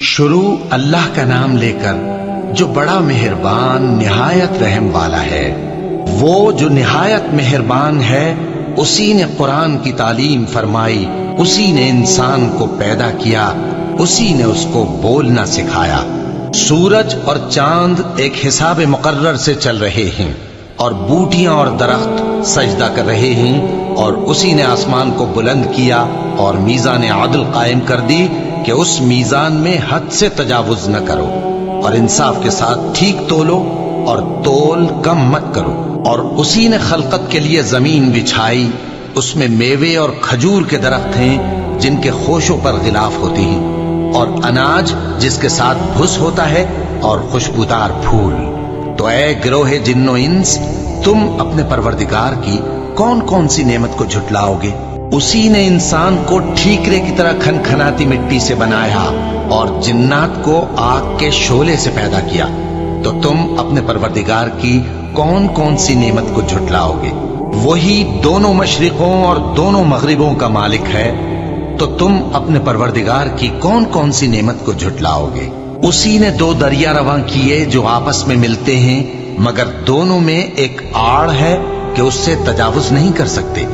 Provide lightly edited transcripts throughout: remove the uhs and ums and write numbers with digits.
شروع اللہ کا نام لے کر جو بڑا مہربان نہایت رحم والا ہے۔ وہ جو نہایت مہربان ہے اسی نے قرآن کی تعلیم فرمائی، اسی نے انسان کو پیدا کیا، اسی نے اس کو بولنا سکھایا۔ سورج اور چاند ایک حساب مقرر سے چل رہے ہیں اور بوٹیاں اور درخت سجدہ کر رہے ہیں، اور اسی نے آسمان کو بلند کیا اور میزان عدل قائم کر دی کہ اس میزان میں حد سے تجاوز نہ کرو، اور انصاف کے ساتھ ٹھیک تولو اور تول کم مت کرو۔ اور اسی نے خلقت کے لیے زمین بچھائی، اس میں میوے اور کھجور کے درخت ہیں جن کے خوشوں پر غلاف ہوتی ہیں، اور اناج جس کے ساتھ بھس ہوتا ہے، اور خوشبودار پھول۔ تو اے گروہ جن و انس، تم اپنے پروردگار کی کون کون سی نعمت کو جھٹلاؤ گے؟ اسی نے انسان کو ٹھیکرے کی طرح کھنکھناتی مٹی سے بنایا اور جنات کو آگ کے شعلے سے پیدا کیا۔ تو تم اپنے پروردگار کی کون کون سی نعمت کو جھٹلاؤ گے؟ وہی دونوں مشرقوں اور دونوں مغربوں کا مالک ہے، تو تم اپنے پروردگار کی کون کون سی نعمت کو جھٹلاؤ گے؟ اسی نے دو دریا رواں کیے جو آپس میں ملتے ہیں، مگر دونوں میں ایک آڑ ہے کہ اس سے تجاوز نہیں کر سکتے۔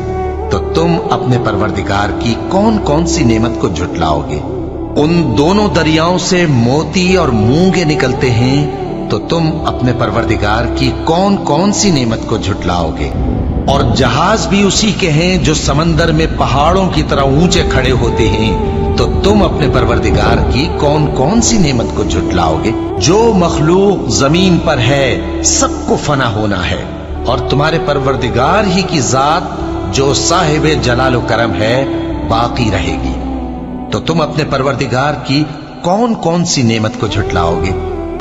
تو تم اپنے پروردگار کی کون کون سی نعمت کو جھٹلاؤ گے؟ ان دونوں دریاؤں سے موتی اور مونگے نکلتے ہیں، تو تم اپنے پروردگار کی کون کون سی نعمت کو جھٹلاؤ گے؟ اور جہاز بھی اسی کے ہیں جو سمندر میں پہاڑوں کی طرح اونچے کھڑے ہوتے ہیں، تو تم اپنے پروردگار کی کون کون سی نعمت کو جھٹلاؤ گے؟ جو مخلوق زمین پر ہے سب کو فنا ہونا ہے، اور تمہارے پروردگار ہی کی ذات جو صاحب جلال و کرم ہے باقی رہے گی۔ تو تم اپنے پروردگار کی کون کون سی نعمت کو جھٹلاؤ گے؟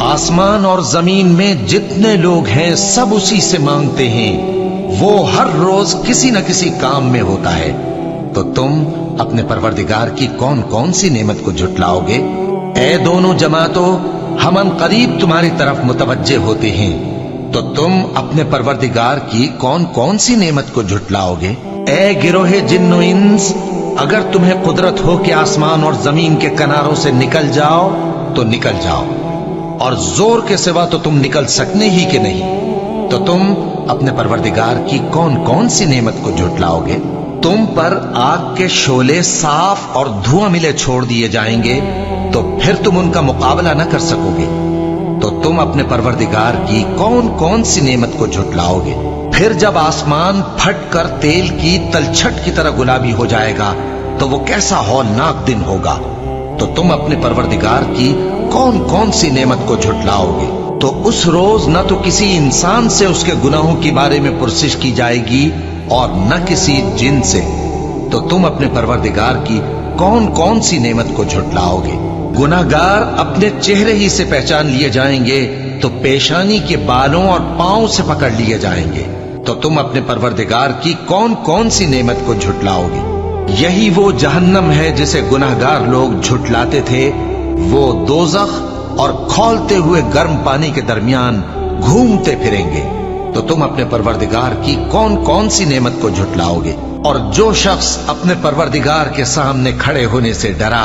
آسمان اور زمین میں جتنے لوگ ہیں سب اسی سے مانگتے ہیں، وہ ہر روز کسی نہ کسی کام میں ہوتا ہے۔ تو تم اپنے پروردگار کی کون کون سی نعمت کو جھٹلاؤ گے؟ اے دونوں جماعتوں، ہم ان قریب تمہاری طرف متوجہ ہوتے ہیں، تو تم اپنے پروردگار کی کون کون سی نعمت کو جھٹلاؤ گے؟ اے گروہ جن و انس، اگر تمہیں قدرت ہو کہ آسمان اور زمین کے کناروں سے نکل جاؤ تو نکل جاؤ، اور زور کے سوا تو تم نکل سکنے ہی کہ نہیں، تو تم اپنے پروردگار کی کون کون سی نعمت کو جھٹلاؤ گے؟ تم پر آگ کے شعلے صاف اور دھواں ملے چھوڑ دیے جائیں گے، تو پھر تم ان کا مقابلہ نہ کر سکو گے۔ تو تم اپنے پروردگار کی کون کون سی نعمت کو جھٹلاؤ گے؟ پھر جب آسمان پھٹ کر تیل کی تلچھٹ کی طرح گلابی ہو جائے گا تو وہ کیسا ہولناک دن ہوگا۔ تو تم اپنے پروردگار کی کون کون سی نعمت کو جھٹلاؤ گے؟ تو اس روز نہ تو کسی انسان سے اس کے گناہوں کے بارے میں پرسش کی جائے گی اور نہ کسی جن سے۔ تو تم اپنے پروردگار کی کون کون سی نعمت کو جھٹلاؤ گے؟ گناہگار اپنے چہرے ہی سے پہچان لیے جائیں گے تو پیشانی کے بالوں اور پاؤں سے پکڑ لیے جائیں گے۔ تو تم اپنے پروردگار کی کون کون سی نعمت کو جھٹلاؤ گے؟ یہی وہ جہنم ہے جسے گناہگار لوگ جھٹلاتے تھے، وہ دوزخ اور کھولتے ہوئے گرم پانی کے درمیان گھومتے پھریں گے۔ تو تم اپنے پروردگار کی کون کون سی نعمت کو جھٹلاؤ گے؟ اور جو شخص اپنے پروردگار کے سامنے کھڑے ہونے سے ڈرا،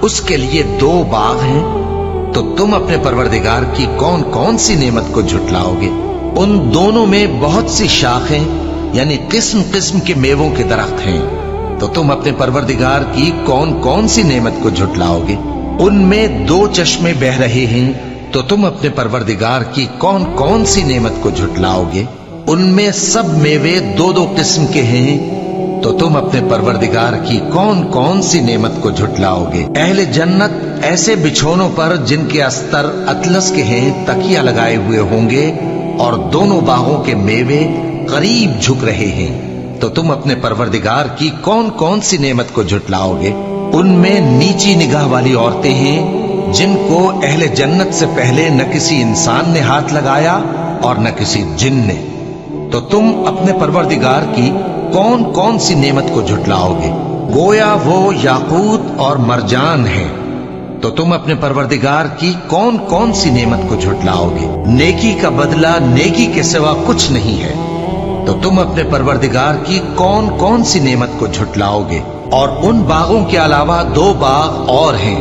اس کے لیے دو باغ ہیں۔ تو تم اپنے پروردگار کی کون کون سی نعمت کو جھٹلاؤ گے؟ ان دونوں میں بہت سی شاخیں یعنی قسم قسم کے میووں کے درخت ہیں۔ تو تم اپنے پروردگار کی کون کون سی نعمت کو جھٹلاؤ گے؟ ان میں دو چشمے بہ رہے ہیں۔ تو تم اپنے پروردگار کی کون کون سی نعمت کو جھٹلاؤ گے؟ ان میں سب میوے دو دو قسم کے ہیں۔ تو تم اپنے پروردگار کی کون کون سی نعمت کو جھٹلاؤ گے؟ اہل جنت ایسے بچھونوں پر جن کے استر اطلس کے ہیں تکیہ لگائے ہوئے ہوں گے، اور دونوں باغوں کے میوے قریب جھک رہے ہیں۔ تو تم اپنے پروردگار کی کون کون سی نعمت کو جھٹلاؤ گے؟ ان میں نیچی نگاہ والی عورتیں ہیں جن کو اہل جنت سے پہلے نہ کسی انسان نے ہاتھ لگایا اور نہ کسی جن نے۔ تو تم اپنے پروردگار کی کون کون سی نعمت کو جھٹلاؤ گے؟ گویا وہ یاقوت اور مرجان ہیں۔ تو تم اپنے پروردگار کی کون کون سی نعمت کو جھٹلاؤ گے؟ نیکی کا بدلہ نیکی کے سوا کچھ نہیں ہے۔ تو تم اپنے پروردگار کی کون کون سی نعمت کو جھٹلاؤ گے؟ اور ان باغوں کے علاوہ دو باغ اور ہیں